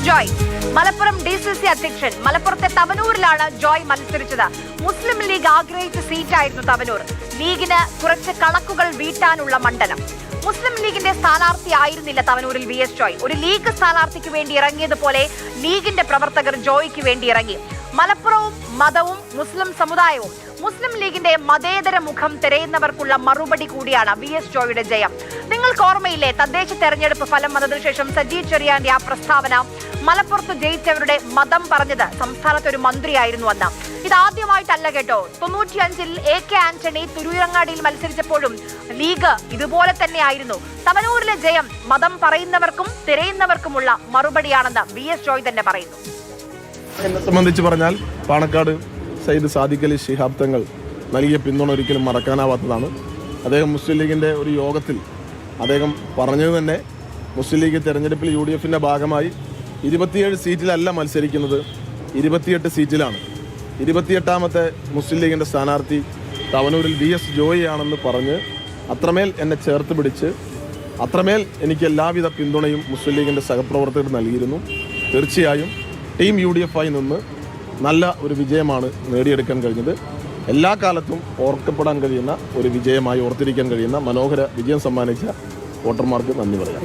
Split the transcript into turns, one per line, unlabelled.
Joy. Malappuram DCC അധ്യക്ഷൻ. മലപ്പുറത്തെ തവനൂരിലാണ് ജോയ് മത്സരിച്ചത്. മുസ്ലിം ലീഗ് ആഗ്രഹിച്ച സീറ്റായിരുന്നു തവനൂർ. ലീഗിന് കുറച്ച് കണക്കുകൾ വീട്ടാനുള്ള മണ്ഡലം. മുസ്ലിം ലീഗിന്റെ സ്ഥാനാർത്ഥി ആയിരുന്നില്ല തവനൂരിൽ VS ജോയ്. ഒരു ലീഗ് സ്ഥാനാർത്ഥിക്ക് വേണ്ടി ഇറങ്ങിയതുപോലെ ലീഗിന്റെ പ്രവർത്തകർ ജോയ്ക്ക് വേണ്ടി ഇറങ്ങി. മലപ്പുറവും മതവും മുസ്ലിം സമുദായവും മുസ്ലിം ലീഗിന്റെ മതേതര മുഖം തിരയുന്നവർക്കുള്ള മറുപടി കൂടിയാണ് VS ജോയുടെ ജയം. നിങ്ങൾക്ക് ഓർമ്മയില്ലേ, തദ്ദേശ തെരഞ്ഞെടുപ്പ് ഫലം വന്നതിനു ശേഷം സജി ചെറിയാന്റെ ആ പ്രസ്താവന? മലപ്പുറത്ത് ജയിച്ചവരുടെ മതം പറഞ്ഞത് സംസ്ഥാനത്തെ ഒരു മന്ത്രിയായിരുന്നു അന്ന്. ഇതാദ്യമായിട്ടല്ല കേട്ടോ. 95-ൽ AK ആന്റണി തുരൂരങ്ങാടിയിൽ മത്സരിച്ചപ്പോഴും ലീഗ് ഇതുപോലെ തന്നെയായിരുന്നു. തവനൂരിലെ ജയം മതം പറയുന്നവർക്കും തിരയുന്നവർക്കുമുള്ള മറുപടിയാണെന്ന് VS ജോയ് തന്നെ പറയുന്നു.
എന്നെ സംബന്ധിച്ച് പറഞ്ഞാൽ പാണക്കാട് സയ്യിദ് സാദിഖ് അലി ശിഹാബ് തങ്ങൾ നൽകിയ പിന്തുണ ഒരിക്കലും മറക്കാനാവാത്തതാണ്. അദ്ദേഹം മുസ്ലിം ലീഗിൻ്റെ ഒരു യോഗത്തിൽ അദ്ദേഹം പറഞ്ഞത് തന്നെ മുസ്ലിം ലീഗ് തെരഞ്ഞെടുപ്പിൽ UDFൻ്റെ ഭാഗമായി 27 സീറ്റിലല്ല മത്സരിക്കുന്നത്, 28 സീറ്റിലാണ്. 28ാമത്തെ മുസ്ലിം ലീഗിൻ്റെ സ്ഥാനാർത്ഥി തവനൂരിൽ VS ജോയ് ആണെന്ന് പറഞ്ഞ് അത്രമേൽ എന്നെ ചേർത്ത് പിടിച്ച് അത്രമേൽ എനിക്ക് എല്ലാവിധ പിന്തുണയും മുസ്ലിം ലീഗിൻ്റെ സഹപ്രവർത്തകർ നൽകിയിരുന്നു. തീർച്ചയായും ടീം UDF ആയി നിന്ന് നല്ല ഒരു വിജയമാണ് നേടിയെടുക്കാൻ കഴിഞ്ഞത്. എല്ലാ കാലത്തും ഓർക്കപ്പെടാൻ കഴിയുന്ന ഒരു വിജയമായി ഓർത്തിരിക്കാൻ കഴിയുന്ന മനോഹര വിജയം സമ്മാനിച്ച വോട്ടർമാർക്ക് നന്ദി പറയാം.